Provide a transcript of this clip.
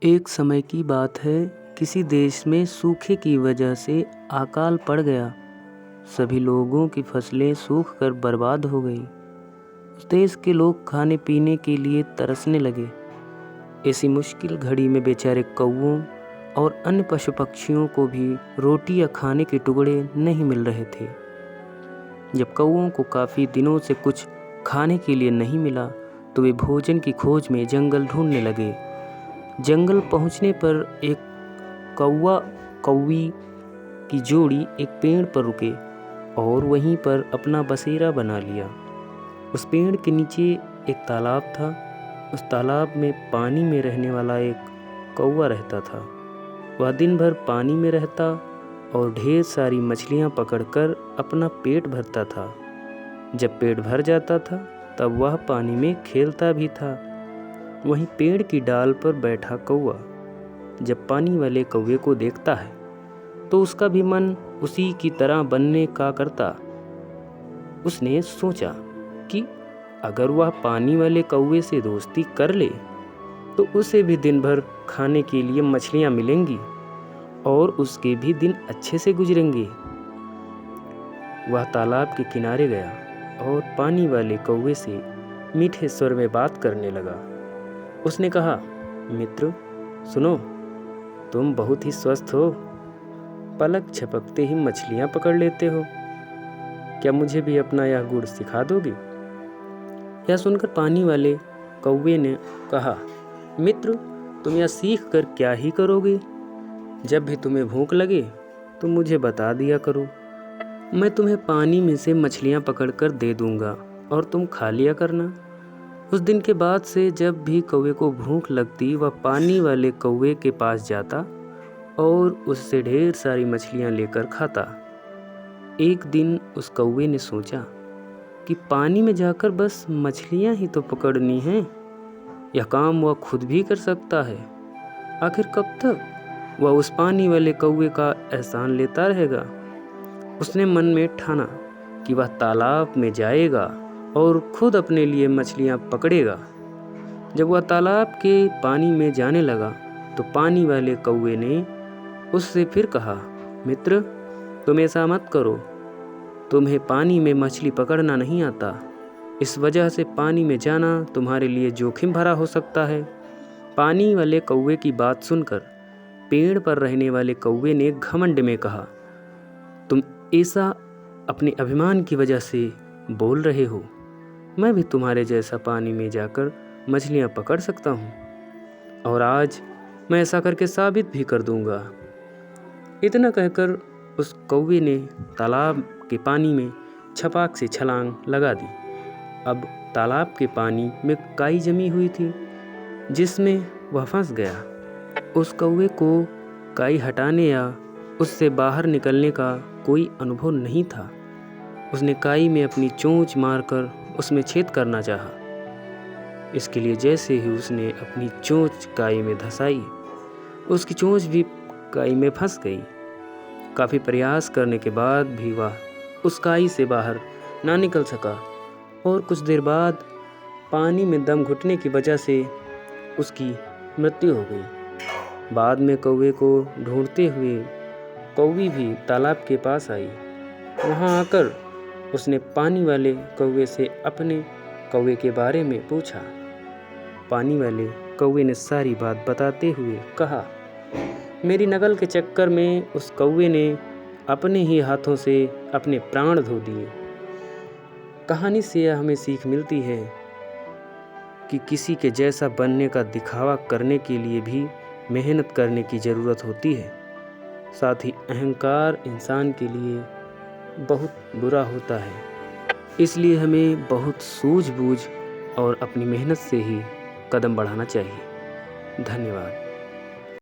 एक समय की बात है, किसी देश में सूखे की वजह से अकाल पड़ गया। सभी लोगों की फसलें सूख कर बर्बाद हो गई। उस देश के लोग खाने पीने के लिए तरसने लगे। ऐसी मुश्किल घड़ी में बेचारे कौवों और अन्य पशु पक्षियों को भी रोटी या खाने के टुकड़े नहीं मिल रहे थे। जब कौवों को काफ़ी दिनों से कुछ खाने के लिए नहीं मिला, तो वे भोजन की खोज में जंगल ढूंढने लगे। जंगल पहुंचने पर एक कौवा कौवी की जोड़ी एक पेड़ पर रुके और वहीं पर अपना बसेरा बना लिया। उस पेड़ के नीचे एक तालाब था। उस तालाब में पानी में रहने वाला एक कौवा रहता था। वह दिन भर पानी में रहता और ढेर सारी मछलियां पकड़कर अपना पेट भरता था। जब पेट भर जाता था तब वह पानी में खेलता भी था। वहीं पेड़ की डाल पर बैठा कौवा जब पानी वाले कौवे को देखता है तो उसका भी मन उसी की तरह बनने का करता। उसने सोचा कि अगर वह पानी वाले कौवे से दोस्ती कर ले तो उसे भी दिन भर खाने के लिए मछलियां मिलेंगी और उसके भी दिन अच्छे से गुजरेंगे। वह तालाब के किनारे गया और पानी वाले कौवे से मीठे स्वर में बात करने लगा। उसने कहा, मित्र सुनो, तुम बहुत ही स्वस्थ हो, पलक झपकते ही मछलियां पकड़ लेते हो। क्या मुझे भी अपना यह गुण सिखा दोगे? यह सुनकर पानी वाले कौवे ने कहा, मित्र तुम यह सीख कर क्या ही करोगे? जब भी तुम्हें भूख लगे तो मुझे बता दिया करो, मैं तुम्हें पानी में से मछलियां पकड़कर दे दूंगा और तुम खा लिया करना। उस दिन के बाद से जब भी कौवे को भूख लगती वह पानी वाले कौवे के पास जाता और उससे ढेर सारी मछलियां लेकर खाता। एक दिन उस कौवे ने सोचा कि पानी में जाकर बस मछलियां ही तो पकड़नी हैं, यह काम वह खुद भी कर सकता है। आखिर कब तक वह उस पानी वाले कौवे का एहसान लेता रहेगा? उसने मन में ठाना कि वह तालाब में जाएगा और खुद अपने लिए मछलियां पकड़ेगा। जब वह तालाब के पानी में जाने लगा तो पानी वाले कौवे ने उससे फिर कहा, मित्र तुम ऐसा मत करो, तुम्हें पानी में मछली पकड़ना नहीं आता। इस वजह से पानी में जाना तुम्हारे लिए जोखिम भरा हो सकता है। पानी वाले कौवे की बात सुनकर पेड़ पर रहने वाले कौवे ने घमंड में कहा, तुम ऐसा अपने अभिमान की वजह से बोल रहे हो? मैं भी तुम्हारे जैसा पानी में जाकर मछलियां पकड़ सकता हूँ और आज मैं ऐसा करके साबित भी कर दूंगा। इतना कहकर उस कौवे ने तालाब के पानी में छपाक से छलांग लगा दी। अब तालाब के पानी में काई जमी हुई थी जिसमें वह फंस गया। उस कौवे को काई हटाने या उससे बाहर निकलने का कोई अनुभव नहीं था। उसने काई में अपनी चोंच मारकर उसमें छेद करना चाहा। इसके लिए जैसे ही उसने अपनी चोंच काई में धंसाई, उसकी चोंच भी काई में फंस गई। काफ़ी प्रयास करने के बाद भी वह उस काई से बाहर ना निकल सका और कुछ देर बाद पानी में दम घुटने की वजह से उसकी मृत्यु हो गई। बाद में कौवे को ढूंढते हुए कौवी भी तालाब के पास आई। वहाँ आकर उसने पानी वाले कौवे से अपने कौवे के बारे में पूछा। पानी वाले कौवे ने सारी बात बताते हुए कहा, मेरी नकल के चक्कर में उस कौवे ने अपने ही हाथों से अपने प्राण धो दिए। कहानी से यह हमें सीख मिलती है कि किसी के जैसा बनने का दिखावा करने के लिए भी मेहनत करने की ज़रूरत होती है। साथ ही अहंकार इंसान के लिए बहुत बुरा होता है। इसलिए हमें बहुत सूझबूझ और अपनी मेहनत से ही कदम बढ़ाना चाहिए। धन्यवाद।